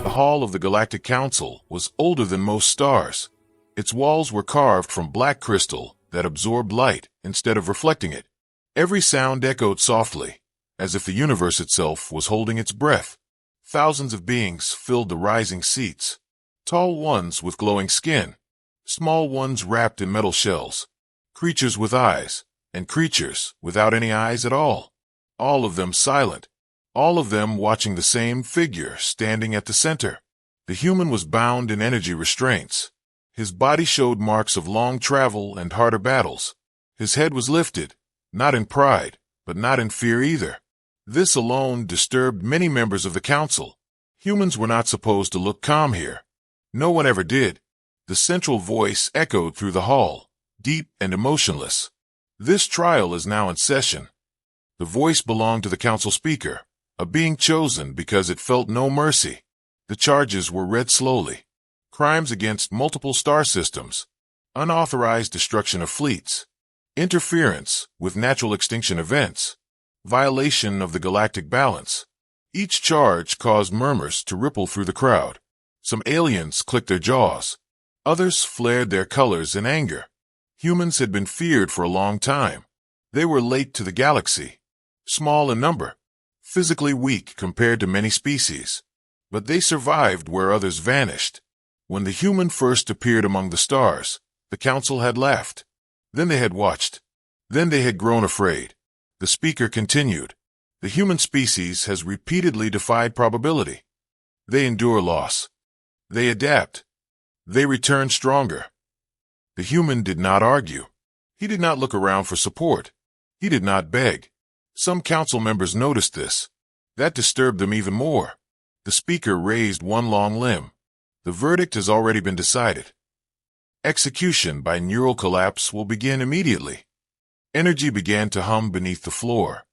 The hall of the Galactic Council was older than most stars. Its walls were carved from black crystal that absorbed light instead of reflecting it. Every sound echoed softly, as if the universe itself was holding its breath. Thousands of beings filled the rising seats, tall ones with glowing skin, small ones wrapped in metal shells, creatures with eyes, and creatures without any eyes at all of them silent, all of them watching the same figure standing at the center. The human was bound in energy restraints. His body showed marks of long travel and harder battles. His head was lifted, not in pride, but not in fear either. This alone disturbed many members of the council. Humans were not supposed to look calm here. No one ever did. The central voice echoed through the hall, deep and emotionless. This trial is now in session. The voice belonged to the council speaker, a being chosen because it felt no mercy. The charges were read slowly. Crimes against multiple star systems, unauthorized destruction of fleets, interference with natural extinction events, violation of the galactic balance. Each charge caused murmurs to ripple through the crowd. Some aliens clicked their jaws. Others flared their colors in anger. Humans had been feared for a long time. They were late to the galaxy, small in number, physically weak compared to many species. But they survived where others vanished. When the human first appeared among the stars, the council had laughed. Then they had watched. Then they had grown afraid. The speaker continued. The human species has repeatedly defied probability. They endure loss. They adapt. They return stronger. The human did not argue. He did not look around for support. He did not beg. Some council members noticed this. That disturbed them even more. The speaker raised one long limb. The verdict has already been decided. Execution by neural collapse will begin immediately. Energy began to hum beneath the floor.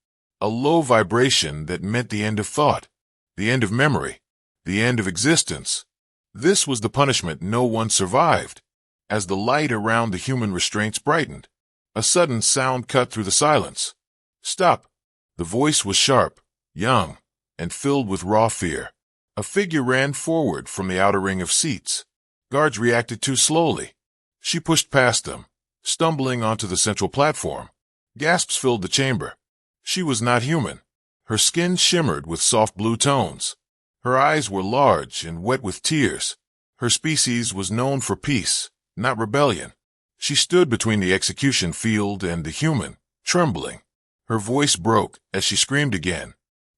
A low vibration that meant the end of thought, the end of memory, the end of existence. This was the punishment no one survived. As the light around the human restraints brightened, a sudden sound cut through the silence. Stop. The voice was sharp, young, and filled with raw fear. A figure ran forward from the outer ring of seats. Guards reacted too slowly. She pushed past them, stumbling onto the central platform. Gasps filled the chamber. She was not human. Her skin shimmered with soft blue tones. Her eyes were large and wet with tears. Her species was known for peace, not rebellion. She stood between the execution field and the human, trembling. Her voice broke as she screamed again.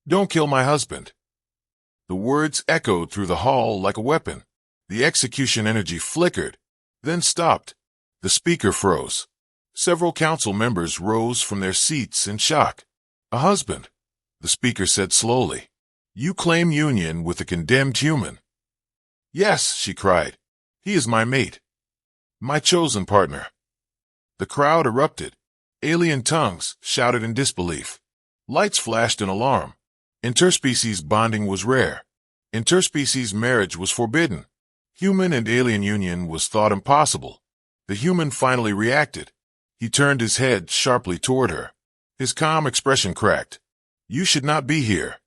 "Don't kill my husband." The words echoed through the hall like a weapon. The execution energy flickered, then stopped. The speaker froze. Several council members rose from their seats in shock. "A husband," the speaker said slowly. "You claim union with a condemned human." "Yes," she cried. "He is my mate. My chosen partner." The crowd erupted. Alien tongues shouted in disbelief. Lights flashed in alarm. Interspecies bonding was rare. Interspecies marriage was forbidden. Human and alien union was thought impossible. The human finally reacted. He turned his head sharply toward her. His calm expression cracked. "You should not be here,"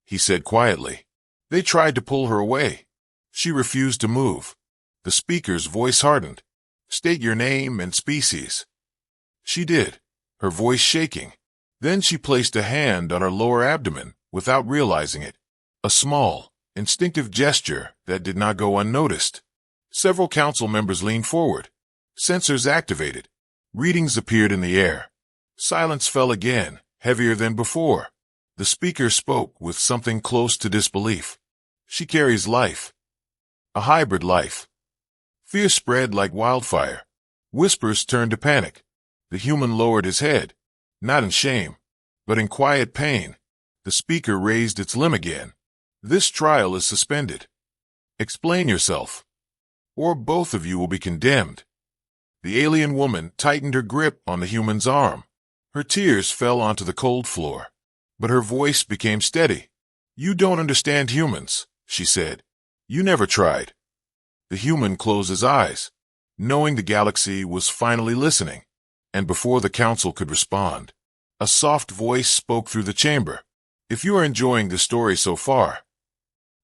he said quietly. They tried to pull her away. She refused to move. The speaker's voice hardened. "State your name and species." She did, her voice shaking. Then she placed a hand on her lower abdomen without realizing it. A small, instinctive gesture that did not go unnoticed. Several council members leaned forward. Sensors activated. Readings appeared in the air. Silence fell again, heavier than before. The speaker spoke with something close to disbelief. "She carries life. A hybrid life." Fear spread like wildfire. Whispers turned to panic. The human lowered his head, not in shame, but in quiet pain. The speaker raised its limb again. "This trial is suspended. Explain yourself, or both of you will be condemned." The alien woman tightened her grip on the human's arm. Her tears fell onto the cold floor, but her voice became steady. "You don't understand humans," she said. "You never tried." The human closed his eyes, knowing the galaxy was finally listening, and before the council could respond, a soft voice spoke through the chamber. "If you are enjoying the story so far,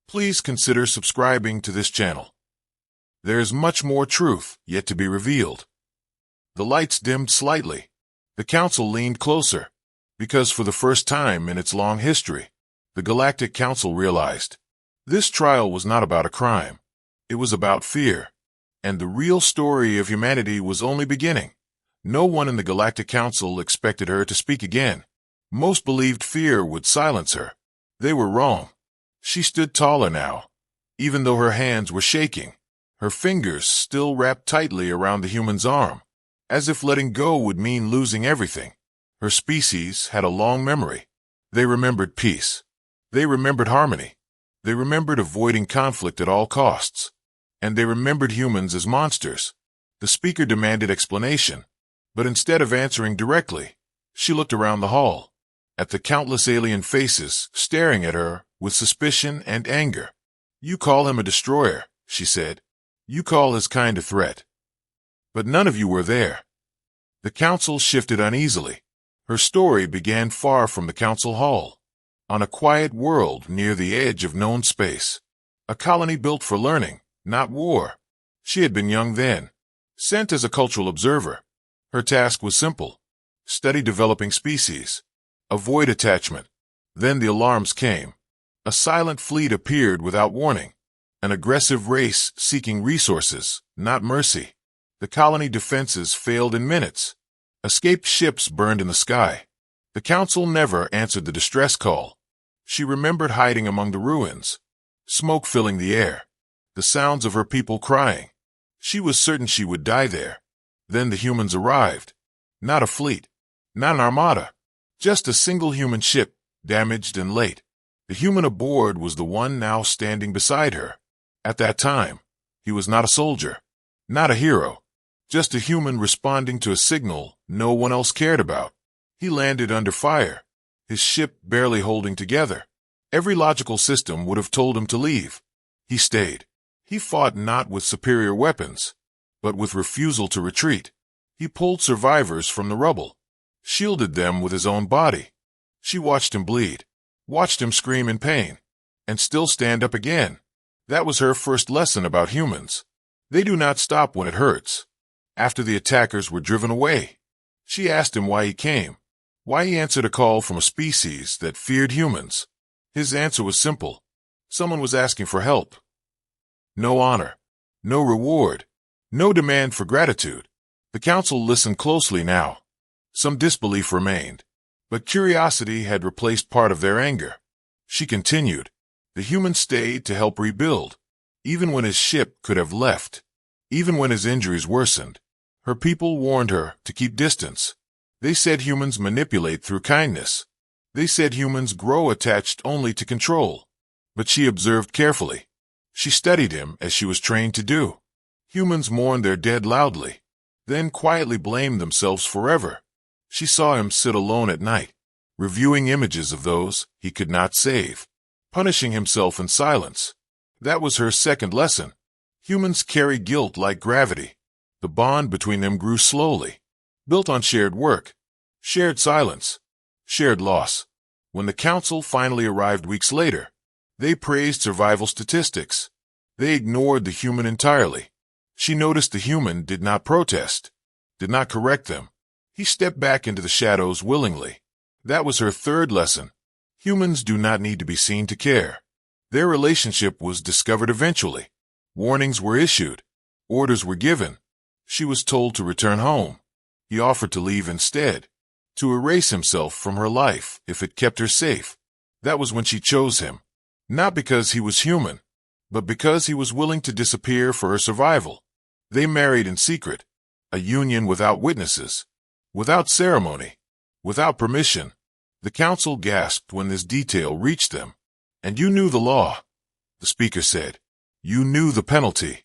please consider subscribing to this channel. There's much more truth yet to be revealed. The lights dimmed slightly. The council leaned closer, because for the first time in its long history, the Galactic Council realized this trial was not about a crime. It was about fear. And the real story of humanity was only beginning. No one in the Galactic Council expected her to speak again. Most believed fear would silence her. They were wrong. She stood taller now, even though her hands were shaking. Her fingers still wrapped tightly around the human's arm, as if letting go would mean losing everything. Her species had a long memory. They remembered peace. They remembered harmony. They remembered avoiding conflict at all costs. And they remembered humans as monsters. The speaker demanded explanation, but instead of answering directly, she looked around the hall, at the countless alien faces staring at her with suspicion and anger. You call him a destroyer, she said. You call his kind a threat. But none of you were there. The council shifted uneasily. Her story began far from the council hall, on a quiet world near the edge of known space. A colony built for learning, not war. She had been young then, sent as a cultural observer. Her task was simple. Study developing species. Avoid attachment. Then the alarms came. A silent fleet appeared without warning. An aggressive race seeking resources, not mercy. The colony defenses failed in minutes. Escaped ships burned in the sky. The council never answered the distress call. She remembered hiding among the ruins, smoke filling the air, the sounds of her people crying. She was certain she would die there. Then the humans arrived. Not a fleet, not an armada, just a single human ship, damaged and late. The human aboard was the one now standing beside her. At that time, he was not a soldier, not a hero, just a human responding to a signal no one else cared about. He landed under fire, his ship barely holding together. Every logical system would have told him to leave. He stayed. He fought not with superior weapons, but with refusal to retreat. He pulled survivors from the rubble, shielded them with his own body. She watched him bleed, watched him scream in pain, and still stand up again. That was her first lesson about humans. They do not stop when it hurts. After the attackers were driven away, she asked him why he came, why he answered a call from a species that feared humans. His answer was simple. Someone was asking for help. No honor, no reward, no demand for gratitude. The council listened closely now. Some disbelief remained, but curiosity had replaced part of their anger. She continued. The human stayed to help rebuild, even when his ship could have left, even when his injuries worsened. Her people warned her to keep distance. They said humans manipulate through kindness. They said humans grow attached only to control. But she observed carefully. She studied him as she was trained to do. Humans mourn their dead loudly, then quietly blame themselves forever. She saw him sit alone at night, reviewing images of those he could not save, punishing himself in silence. That was her second lesson. Humans carry guilt like gravity. The bond between them grew slowly, built on shared work, shared silence, shared loss. When the council finally arrived weeks later, they praised survival statistics. They ignored the human entirely. She noticed the human did not protest, did not correct them. He stepped back into the shadows willingly. That was her third lesson. Humans do not need to be seen to care. Their relationship was discovered eventually. Warnings were issued. Orders were given. She was told to return home. He offered to leave instead, to erase himself from her life if it kept her safe. That was when she chose him. Not because he was human, but because he was willing to disappear for her survival. They married in secret, a union without witnesses, without ceremony, without permission. The council gasped when this detail reached them. And you knew the law, the speaker said. You knew the penalty.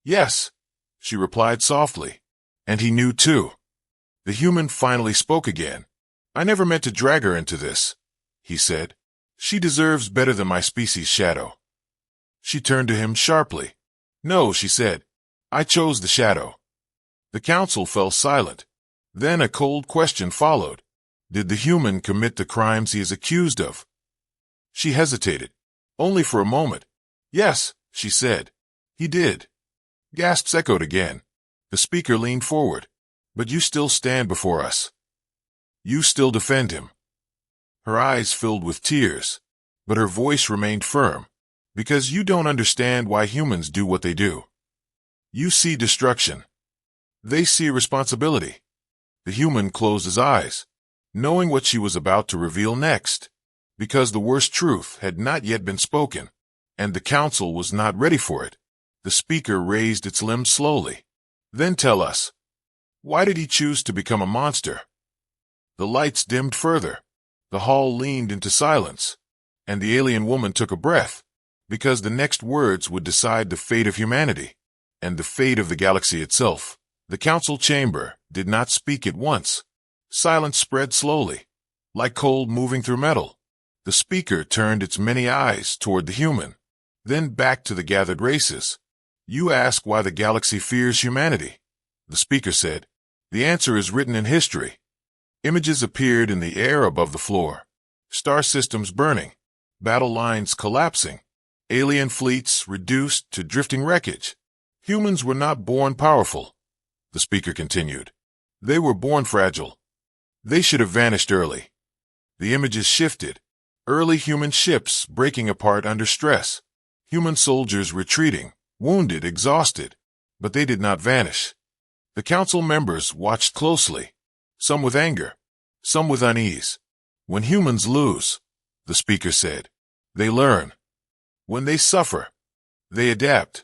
Yes, she replied softly. And he knew too. The human finally spoke again. I never meant to drag her into this, he said. She deserves better than my species' shadow. She turned to him sharply. No, she said. I chose the shadow. The council fell silent. Then a cold question followed. Did the human commit the crimes he is accused of? She hesitated, only for a moment. Yes, she said. He did. Gasps echoed again. The speaker leaned forward. But you still stand before us. You still defend him. Her eyes filled with tears, but her voice remained firm. Because you don't understand why humans do what they do. You see destruction. They see responsibility. The human closed his eyes, knowing what she was about to reveal next, because the worst truth had not yet been spoken, and the council was not ready for it. The speaker raised its limbs slowly. Then tell us, why did he choose to become a monster? The lights dimmed further. The hall leaned into silence, and the alien woman took a breath, because the next words would decide the fate of humanity, and the fate of the galaxy itself. The council chamber did not speak at once. Silence spread slowly, like cold moving through metal. The speaker turned its many eyes toward the human, then back to the gathered races. You ask why the galaxy fears humanity. The speaker said, the answer is written in history. Images appeared in the air above the floor. Star systems burning, battle lines collapsing, alien fleets reduced to drifting wreckage. Humans were not born powerful, the speaker continued. They were born fragile. They should have vanished early. The images shifted. Early human ships breaking apart under stress. Human soldiers retreating, wounded, exhausted. But they did not vanish. The council members watched closely, some with anger, some with unease. When humans lose, the speaker said, they learn. When they suffer, they adapt.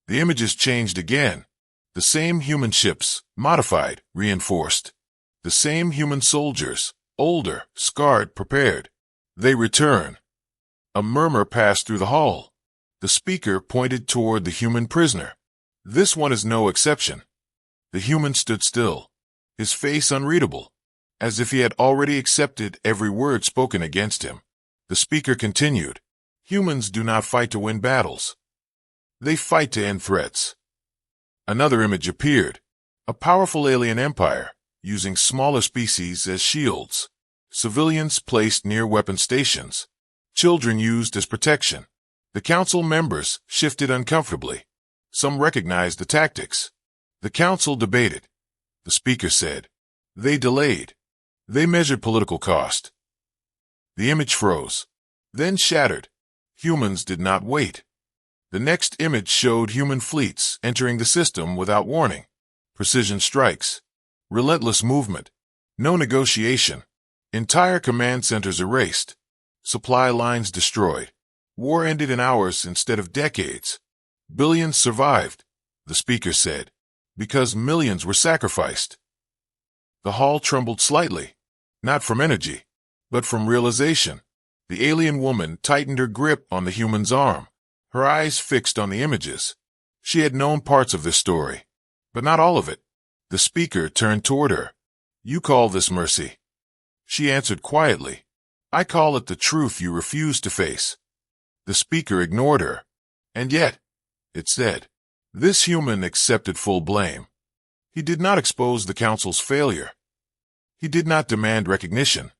The images changed again. The same human ships, modified, reinforced. The same human soldiers, older, scarred, prepared. They return. A murmur passed through the hall. The speaker pointed toward the human prisoner. This one is no exception. The human stood still, his face unreadable, as if he had already accepted every word spoken against him. The speaker continued, humans do not fight to win battles. They fight to end threats. Another image appeared, a powerful alien empire, using smaller species as shields. Civilians placed near weapon stations. Children used as protection. The council members shifted uncomfortably. Some recognized the tactics. The council debated. The speaker said, they delayed. They measured political cost. The image froze, then shattered. Humans did not wait. The next image showed human fleets entering the system without warning. Precision strikes. Relentless movement. No negotiation. Entire command centers erased. Supply lines destroyed. War ended in hours instead of decades. Billions survived, the speaker said, because millions were sacrificed. The hall trembled slightly, not from energy, but from realization. The alien woman tightened her grip on the human's arm, her eyes fixed on the images. She had known parts of this story, but not all of it. The speaker turned toward her. You call this mercy? She answered quietly. I call it the truth you refuse to face. The speaker ignored her. And yet, it said, this human accepted full blame. He did not expose the council's failure. He did not demand recognition.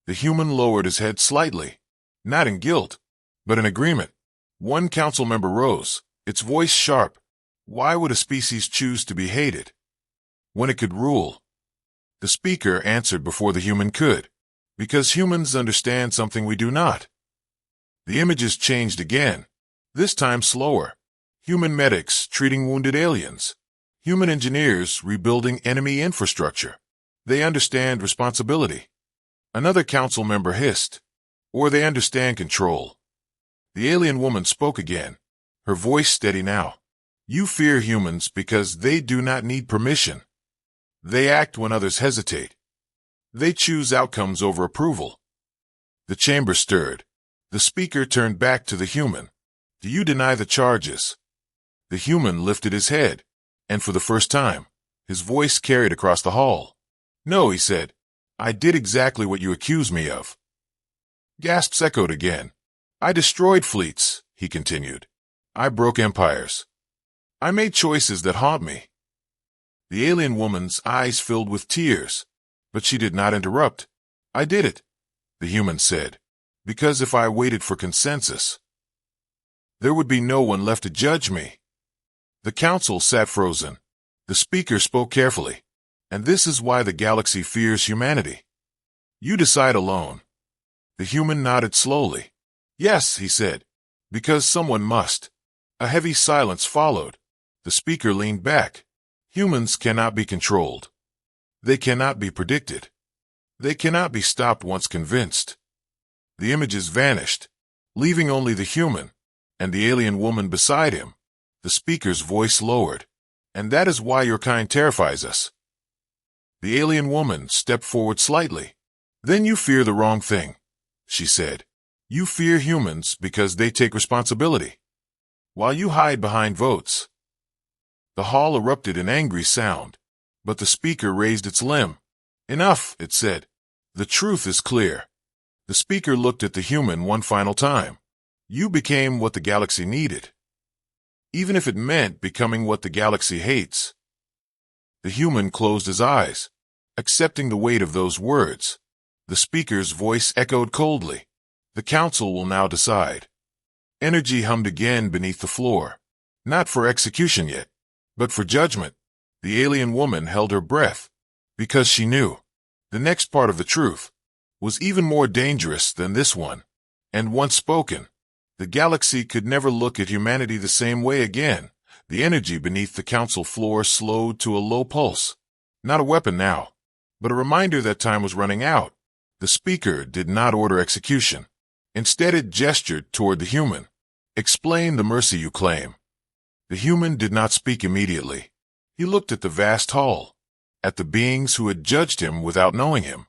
The human lowered his head slightly, not in guilt, but in agreement. One council member rose, its voice sharp. Why would a species choose to be hated when it could rule? The speaker answered before the human could, because humans understand something we do not. The images changed again, this time slower. Human medics treating wounded aliens. Human engineers rebuilding enemy infrastructure. They understand responsibility. Another council member hissed, or they understand control. The alien woman spoke again, her voice steady now. You fear humans because they do not need permission. They act when others hesitate. They choose outcomes over approval. The chamber stirred. The speaker turned back to the human. Do you deny the charges? The human lifted his head, and for the first time, his voice carried across the hall. No, he said. I did exactly what you accuse me of. Gasps echoed again. I destroyed fleets, he continued. I broke empires. I made choices that haunt me. The alien woman's eyes filled with tears, but she did not interrupt. I did it, the human said, because if I waited for consensus, there would be no one left to judge me. The council sat frozen. The speaker spoke carefully. And this is why the galaxy fears humanity. You decide alone. The human nodded slowly. Yes, he said. Because someone must. A heavy silence followed. The speaker leaned back. Humans cannot be controlled. They cannot be predicted. They cannot be stopped once convinced. The images vanished, leaving only the human and the alien woman beside him. The speaker's voice lowered. And that is why your kind terrifies us. The alien woman stepped forward slightly. Then you fear the wrong thing, she said. You fear humans because they take responsibility, while you hide behind votes. The hall erupted in angry sound, but the speaker raised its limb. Enough, it said. The truth is clear. The speaker looked at the human one final time. You became what the galaxy needed, even if it meant becoming what the galaxy hates. The human closed his eyes, accepting the weight of those words. The speaker's voice echoed coldly. The council will now decide. Energy hummed again beneath the floor. Not for execution yet, but for judgment. The alien woman held her breath, because she knew the next part of the truth was even more dangerous than this one. And once spoken, the galaxy could never look at humanity the same way again. The energy beneath the council floor slowed to a low pulse. Not a weapon now, but a reminder that time was running out. The speaker did not order execution. Instead, it gestured toward the human. Explain the mercy you claim. The human did not speak immediately. He looked at the vast hall, at the beings who had judged him without knowing him.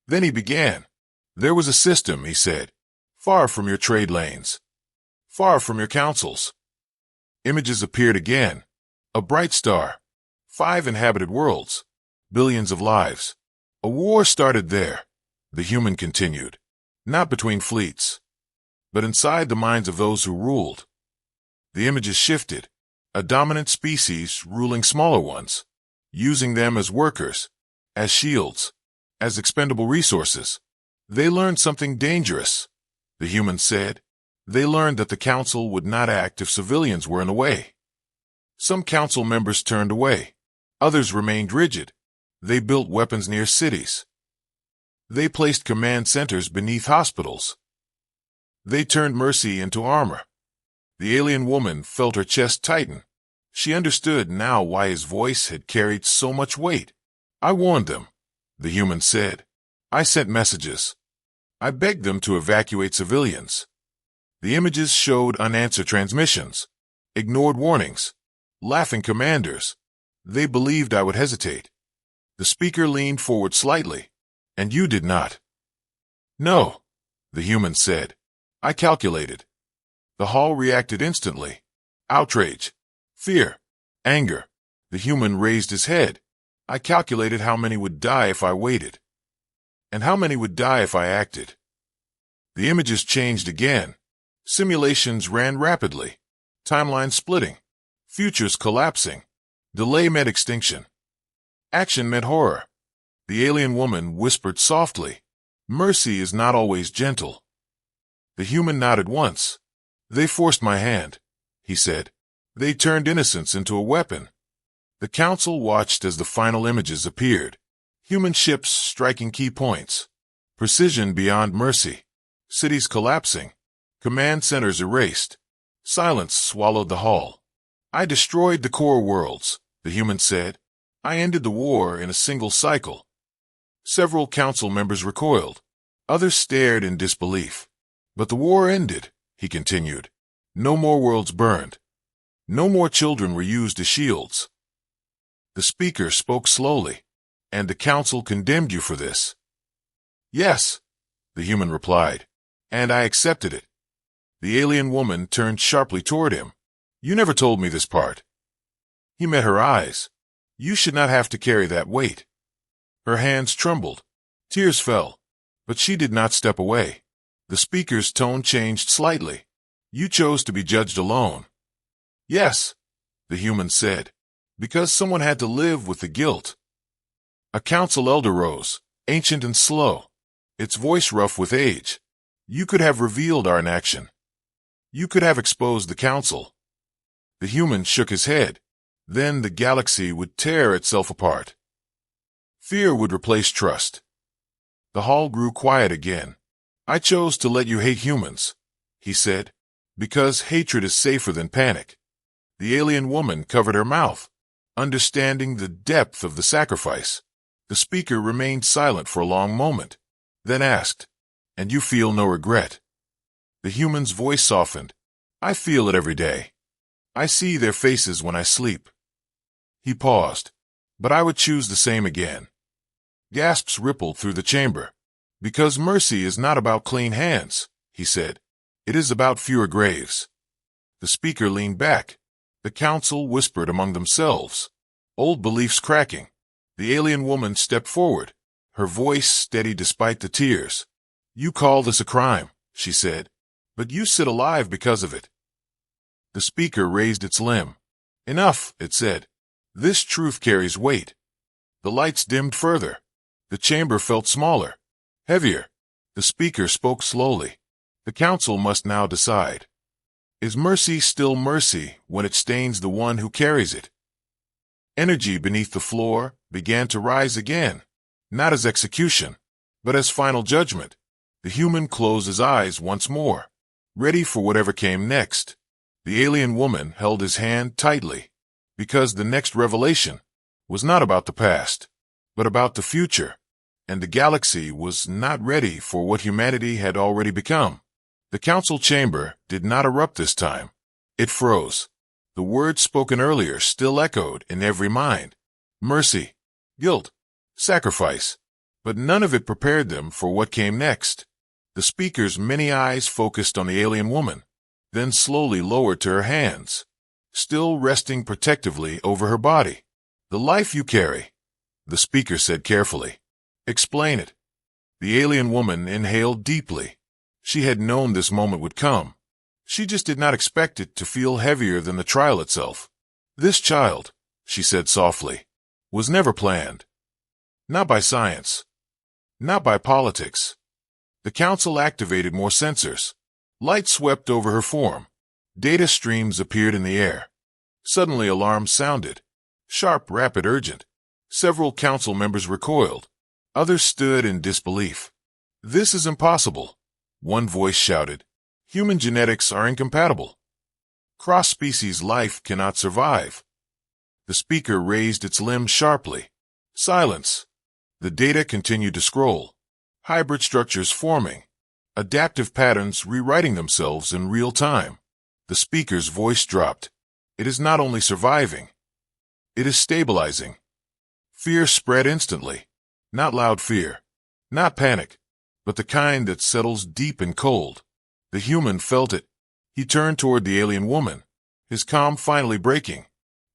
Then he began. There was a system, he said, far from your trade lanes, far from your councils. Images appeared again. A bright star. 5 inhabited worlds. Billions of lives. A war started there. The human continued. Not between fleets, but inside the minds of those who ruled. The images shifted. A dominant species ruling smaller ones, using them as workers, as shields, as expendable resources. They learned something dangerous, the human said. They learned that the council would not act if civilians were in the way. Some council members turned away. Others remained rigid. They built weapons near cities. They placed command centers beneath hospitals. They turned mercy into armor. The alien woman felt her chest tighten. She understood now why his voice had carried so much weight. I warned them, the human said. I sent messages. I begged them to evacuate civilians. The images showed unanswered transmissions, ignored warnings, laughing commanders. They believed I would hesitate. The speaker leaned forward slightly. And you did not. No, the human said. I calculated. The hall reacted instantly. Outrage, fear, anger. The human raised his head. I calculated how many would die if I waited, and how many would die if I acted. The images changed again. Simulations ran rapidly. Timelines splitting. Futures collapsing. Delay meant extinction. Action meant horror. The alien woman whispered softly. Mercy is not always gentle. The human nodded once. They forced my hand, he said. They turned innocence into a weapon. The council watched as the final images appeared. Human ships striking key points. Precision beyond mercy. Cities collapsing. Command centers erased. Silence swallowed the hall. I destroyed the core worlds, the human said. I ended the war in a single cycle. Several council members recoiled. Others stared in disbelief. But the war ended, he continued. No more worlds burned. No more children were used as shields. The speaker spoke slowly. And the council condemned you for this. Yes, the human replied. And I accepted it. The alien woman turned sharply toward him. You never told me this part. He met her eyes. You should not have to carry that weight. Her hands trembled. Tears fell. But she did not step away. The speaker's tone changed slightly. You chose to be judged alone. Yes, the human said, because someone had to live with the guilt. A council elder rose, ancient and slow, its voice rough with age. You could have revealed our inaction. You could have exposed the council. The human shook his head. Then the galaxy would tear itself apart. Fear would replace trust. The hall grew quiet again. I chose to let you hate humans, he said, because hatred is safer than panic. The alien woman covered her mouth, understanding the depth of the sacrifice. The speaker remained silent for a long moment, then asked, "And you feel no regret?" The human's voice softened. "I feel it every day. I see their faces when I sleep." He paused. "But I would choose the same again." Gasps rippled through the chamber. "Because mercy is not about clean hands," he said. "It is about fewer graves." The speaker leaned back. The council whispered among themselves, old beliefs cracking. The alien woman stepped forward, her voice steady despite the tears. "You call this a crime," she said, "but you sit alive because of it." The speaker raised its limb. "Enough," it said. "This truth carries weight." The lights dimmed further. The chamber felt smaller, heavier. The speaker spoke slowly. "The council must now decide. Is mercy still mercy when it stains the one who carries it?" Energy beneath the floor began to rise again, not as execution, but as final judgment. The human closed his eyes once more, ready for whatever came next. The alien woman held his hand tightly, because the next revelation was not about the past, but about the future, and the galaxy was not ready for what humanity had already become. The council chamber did not erupt this time. It froze. The words spoken earlier still echoed in every mind. Mercy, guilt, sacrifice. But none of it prepared them for what came next. The speaker's many eyes focused on the alien woman, then slowly lowered to her hands, still resting protectively over her body. "The life you carry," the speaker said carefully. "Explain it." The alien woman inhaled deeply. She had known this moment would come. She just did not expect it to feel heavier than the trial itself. "This child," she said softly, "was never planned. Not by science. Not by politics." The council activated more sensors. Light swept over her form. Data streams appeared in the air. Suddenly alarms sounded. Sharp, rapid, urgent. Several council members recoiled. Others stood in disbelief. "This is impossible," one voice shouted. "Human genetics are incompatible. Cross-species life cannot survive." The speaker raised its limbs sharply. Silence. The data continued to scroll. Hybrid structures forming. Adaptive patterns rewriting themselves in real time. The speaker's voice dropped. "It is not only surviving. It is stabilizing." Fear spread instantly. Not loud fear. Not panic. But the kind that settles deep and cold. The human felt it. He turned toward the alien woman, his calm finally breaking.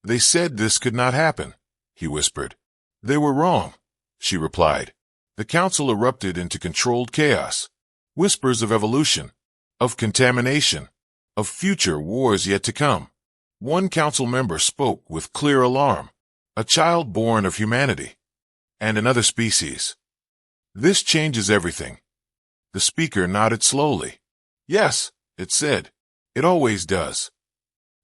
"They said this could not happen," he whispered. "They were wrong," she replied. The council erupted into controlled chaos. Whispers of evolution, of contamination, of future wars yet to come. One council member spoke with clear alarm. "A child born of humanity. And another species. This changes everything." The speaker nodded slowly. "Yes," it said. "It always does."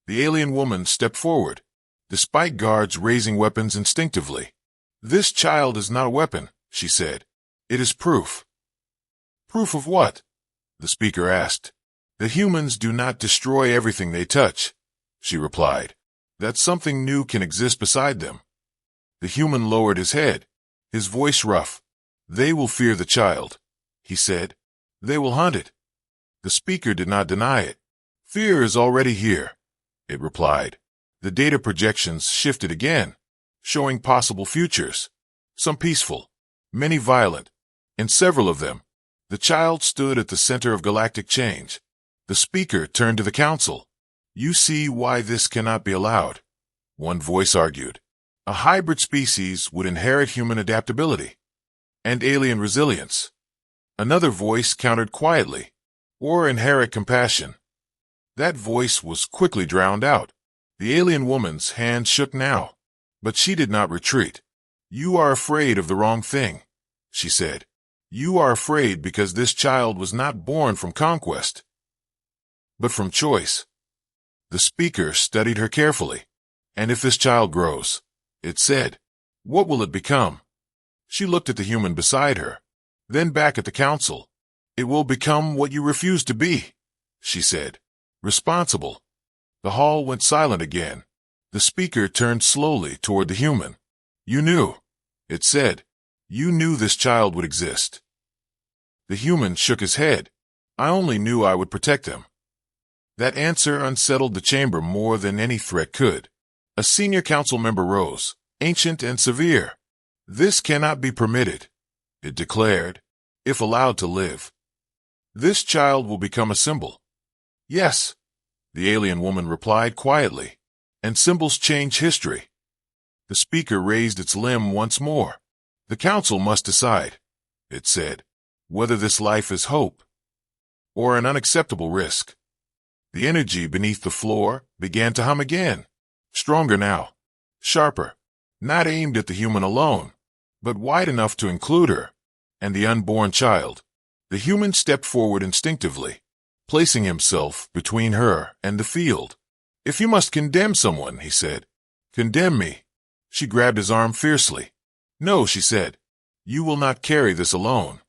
The alien woman stepped forward, despite guards raising weapons instinctively. "This child is not a weapon," she said. "It is proof." "Proof of what?" the speaker asked. "That humans do not destroy everything they touch," she replied. "That something new can exist beside them." The human lowered his head, his voice rough. "They will fear the child," he said. "They will hunt it." The speaker did not deny it. "Fear is already here," it replied. The data projections shifted again, showing possible futures. Some peaceful, many violent. In several of them, the child stood at the center of galactic change. The speaker turned to the council. "You see why this cannot be allowed," one voice argued. "A hybrid species would inherit human adaptability and alien resilience." Another voice countered quietly, "Or inherit compassion." That voice was quickly drowned out. The alien woman's hand shook now, but she did not retreat. "You are afraid of the wrong thing," she said. "You are afraid because this child was not born from conquest." but from choice. The speaker studied her carefully. And if this child grows, it said, what will it become? She looked at the human beside her, then back at the council. It will become what you refuse to be, she said. Responsible. The hall went silent again. The speaker turned slowly toward the human. You knew, it said. You knew this child would exist. The human shook his head. I only knew I would protect him. That answer unsettled the chamber more than any threat could. A senior council member rose, ancient and severe. This cannot be permitted, it declared, if allowed to live. This child will become a symbol. Yes, the alien woman replied quietly, and symbols change history. The speaker raised its limb once more. The council must decide, it said, whether this life is hope or an unacceptable risk. The energy beneath the floor began to hum again, stronger now, sharper, not aimed at the human alone, but wide enough to include her and the unborn child. The human stepped forward instinctively, placing himself between her and the field. If you must condemn someone, he said, condemn me. She grabbed his arm fiercely. No, she said, you will not carry this alone.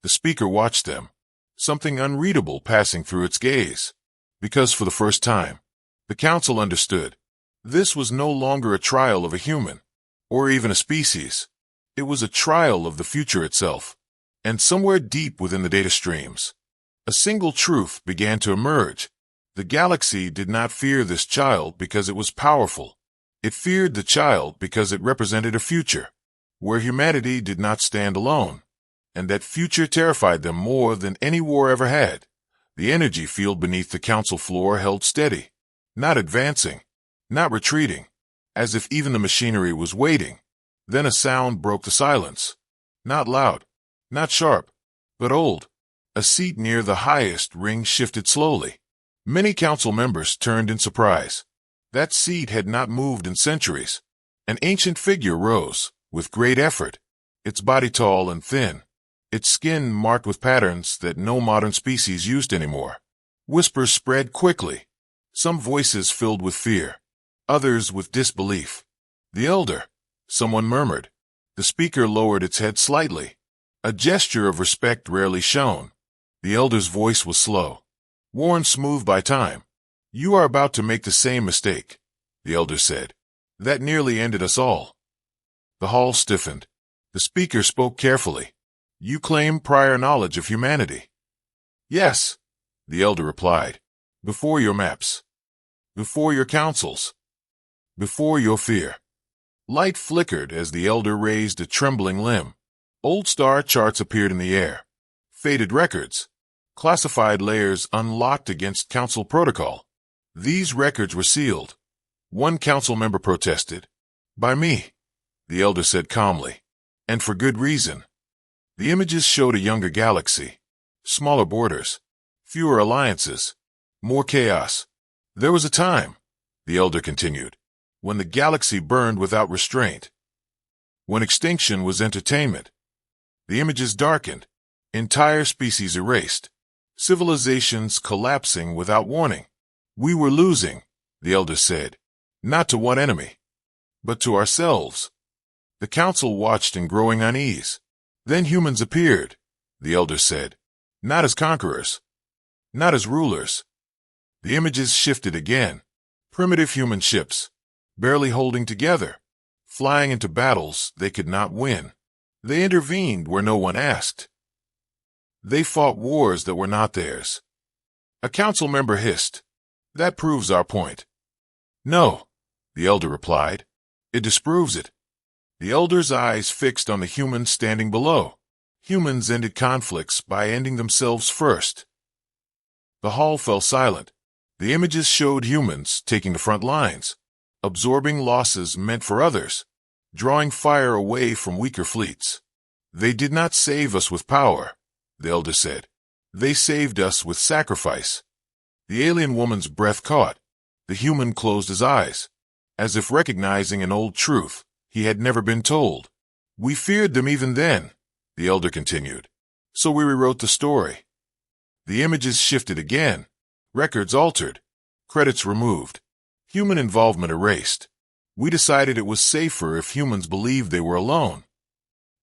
The speaker watched them, something unreadable passing through its gaze, because for the first time, the council understood. This was no longer a trial of a human, or even a species. It was a trial of the future itself. And somewhere deep within the data streams, a single truth began to emerge. The galaxy did not fear this child because it was powerful. It feared the child because it represented a future, where humanity did not stand alone. And that future terrified them more than any war ever had. The energy field beneath the council floor held steady, not advancing, not retreating, as if even the machinery was waiting. Then a sound broke the silence. Not loud, not sharp, but old. A seat near the highest ring shifted slowly. Many council members turned in surprise. That seat had not moved in centuries. An ancient figure rose, with great effort, its body tall and thin, its skin marked with patterns that no modern species used anymore. Whispers spread quickly, some voices filled with fear, others with disbelief. The elder, someone murmured. The speaker lowered its head slightly, a gesture of respect rarely shown. The elder's voice was slow, worn smooth by time. You are about to make the same mistake, the elder said. That nearly ended us all. The hall stiffened. The speaker spoke carefully. You claim prior knowledge of humanity. Yes, the elder replied. Before your maps. Before your councils. Before your fear. Light flickered as the elder raised a trembling limb. Old star charts appeared in the air. Faded records. Classified layers unlocked against council protocol. These records were sealed. One council member protested. By me, the elder said calmly. And for good reason. The images showed a younger galaxy. Smaller borders. Fewer alliances. More chaos. There was a time, the elder continued, when the galaxy burned without restraint. When extinction was entertainment. The images darkened. Entire species erased. Civilizations collapsing without warning. We were losing, the elder said. Not to one enemy, but to ourselves. The council watched in growing unease. Then humans appeared, the elder said. Not as conquerors. Not as rulers. The images shifted again. Primitive human ships, barely holding together, flying into battles they could not win. They intervened where no one asked. They fought wars that were not theirs. A council member hissed. That proves our point. No, the elder replied. It disproves it. The elder's eyes fixed on the humans standing below. Humans ended conflicts by ending themselves first. The hall fell silent. The images showed humans taking the front lines, absorbing losses meant for others, drawing fire away from weaker fleets. They did not save us with power, the elder said. They saved us with sacrifice. The alien woman's breath caught. The human closed his eyes, as if recognizing an old truth he had never been told. We feared them even then, the elder continued. So we rewrote the story. The images shifted again. Records altered. Credits removed. Human involvement erased. We decided it was safer if humans believed they were alone,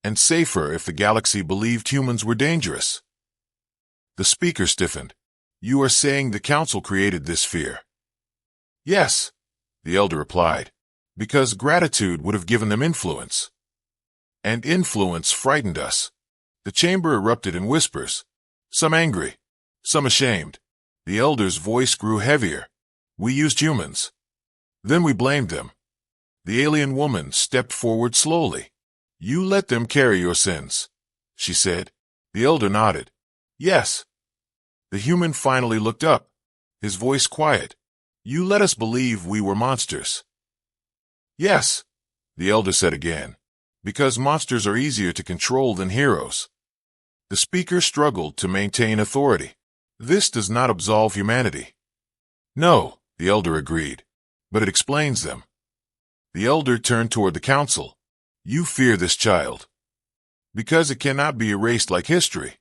and safer if the galaxy believed humans were dangerous. The speaker stiffened. You are saying the council created this fear? Yes, the elder replied, because gratitude would have given them influence. And influence frightened us. The chamber erupted in whispers, some angry, some ashamed. The elder's voice grew heavier. We used humans. Then we blamed them. The alien woman stepped forward slowly. You let them carry your sins, she said. The elder nodded. Yes. The human finally looked up, his voice quiet. You let us believe we were monsters. Yes, the elder said again, because monsters are easier to control than heroes. The speaker struggled to maintain authority. This does not absolve humanity. No, the elder agreed, but it explains them. The elder turned toward the council. You fear this child, because it cannot be erased like history.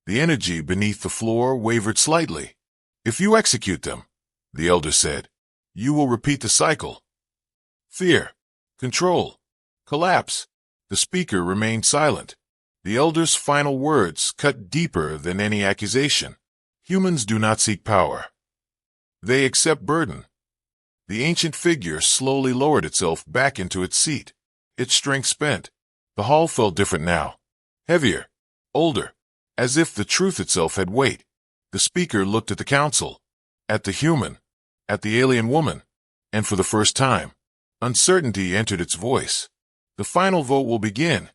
The energy beneath the floor wavered slightly. If you execute them, the elder said, you will repeat the cycle. Fear, control, collapse. The speaker remained silent. The elder's final words cut deeper than any accusation. Humans do not seek power. They accept burden. The ancient figure slowly lowered itself back into its seat. Its strength spent. The hall felt different now. Heavier, older, as if the truth itself had weight. The speaker looked at the council, at the human, at the alien woman, and for the first time, uncertainty entered its voice. The final vote will begin,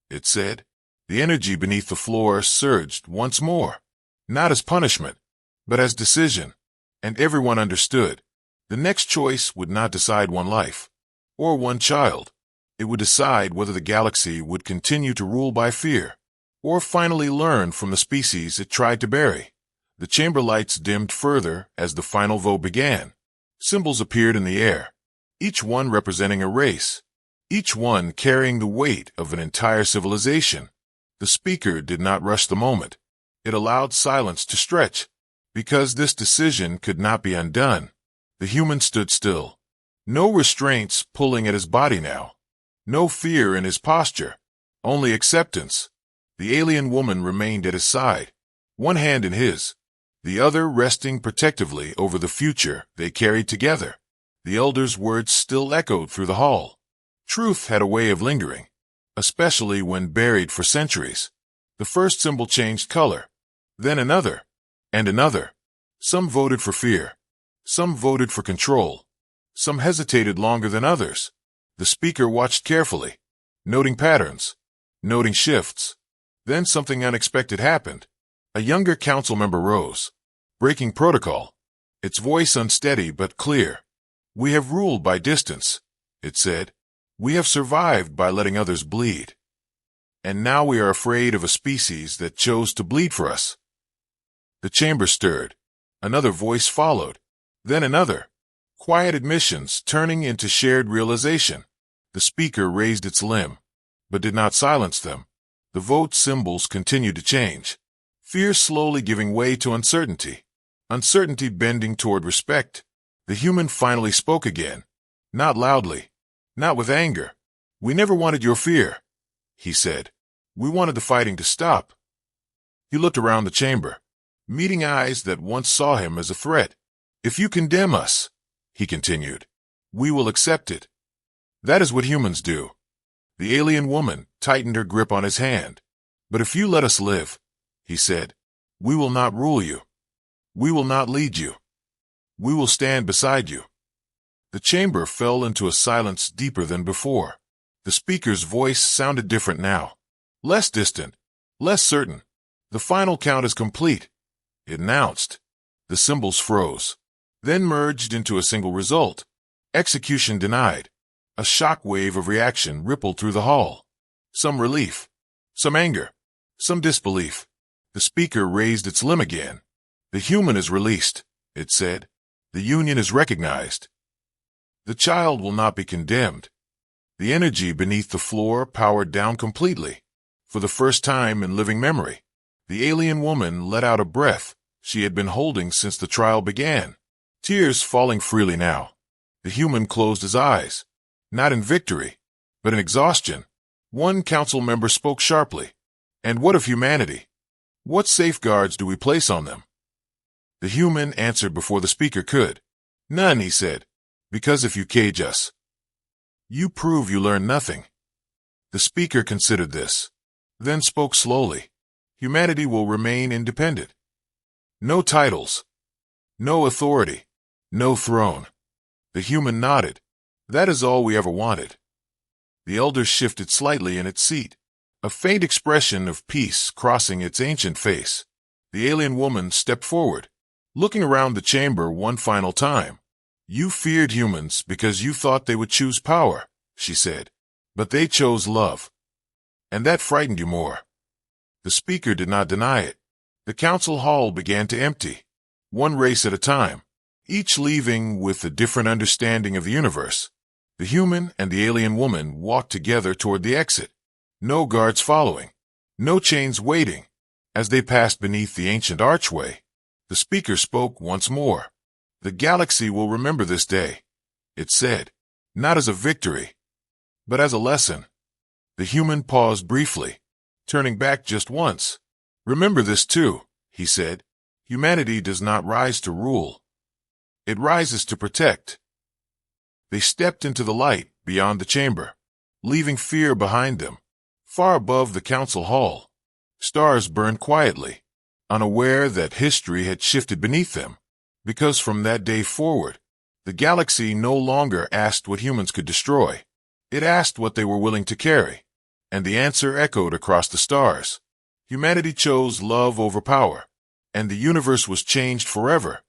it said. The energy beneath the floor surged once more, not as punishment, but as decision, and everyone understood. The next choice would not decide one life, or one child. It would decide whether the galaxy would continue to rule by fear, or finally learn from the species it tried to bury. The chamber lights dimmed further as the final vote began. Symbols appeared in the air, each one representing a race, each one carrying the weight of an entire civilization. The speaker did not rush the moment. It allowed silence to stretch, because this decision could not be undone. The human stood still. No restraints pulling at his body now. No fear in his posture. Only acceptance. The alien woman remained at his side, one hand in his, the other resting protectively over the future they carried together. The elder's words still echoed through the hall. Truth had a way of lingering, especially when buried for centuries. The first symbol changed color, then another, and another. Some voted for fear. Some voted for control. Some hesitated longer than others. The speaker watched carefully, noting patterns, noting shifts. Then something unexpected happened. A younger council member rose, breaking protocol, its voice unsteady but clear. We have ruled by distance, it said. We have survived by letting others bleed. And now we are afraid of a species that chose to bleed for us. The chamber stirred. Another voice followed. Then another. Quiet admissions turning into shared realization. The speaker raised its limb, but did not silence them. The vote symbols continued to change. Fear slowly giving way to uncertainty. Uncertainty bending toward respect. The human finally spoke again. Not loudly. Not with anger. We never wanted your fear, he said. We wanted the fighting to stop. He looked around the chamber, meeting eyes that once saw him as a threat. If you condemn us, he continued, we will accept it. That is what humans do. The alien woman tightened her grip on his hand. But if you let us live, he said, we will not rule you. We will not lead you. We will stand beside you. The chamber fell into a silence deeper than before. The speaker's voice sounded different now. Less distant, less certain. The final count is complete, it announced. The symbols froze, then merged into a single result. Execution denied. A shock wave of reaction rippled through the hall. Some relief, some anger, some disbelief. The speaker raised its limb again. The human is released, it said. The union is recognized. The child will not be condemned. The energy beneath the floor powered down completely. For the first time in living memory, the alien woman let out a breath, she had been holding since the trial began, tears falling freely now. The human closed his eyes, not in victory, but in exhaustion. One council member spoke sharply. And what of humanity? What safeguards do we place on them? The human answered before the speaker could. None, he said, because if you cage us, you prove you learn nothing. The speaker considered this, then spoke slowly. Humanity will remain independent. No titles, no authority, no throne. The human nodded. That is all we ever wanted. The elder shifted slightly in its seat, a faint expression of peace crossing its ancient face. The alien woman stepped forward, looking around the chamber one final time. You feared humans because you thought they would choose power, she said, but they chose love. And that frightened you more. The speaker did not deny it. The council hall began to empty, one race at a time, each leaving with a different understanding of the universe. The human and the alien woman walked together toward the exit, no guards following, no chains waiting. As they passed beneath the ancient archway, the speaker spoke once more. The galaxy will remember this day, it said, not as a victory, but as a lesson. The human paused briefly, turning back just once. Remember this too, he said. Humanity does not rise to rule. It rises to protect. They stepped into the light beyond the chamber, leaving fear behind them. Far above the council hall, stars burned quietly, unaware that history had shifted beneath them, because from that day forward, the galaxy no longer asked what humans could destroy. It asked what they were willing to carry, and the answer echoed across the stars. Humanity chose love over power, and the universe was changed forever.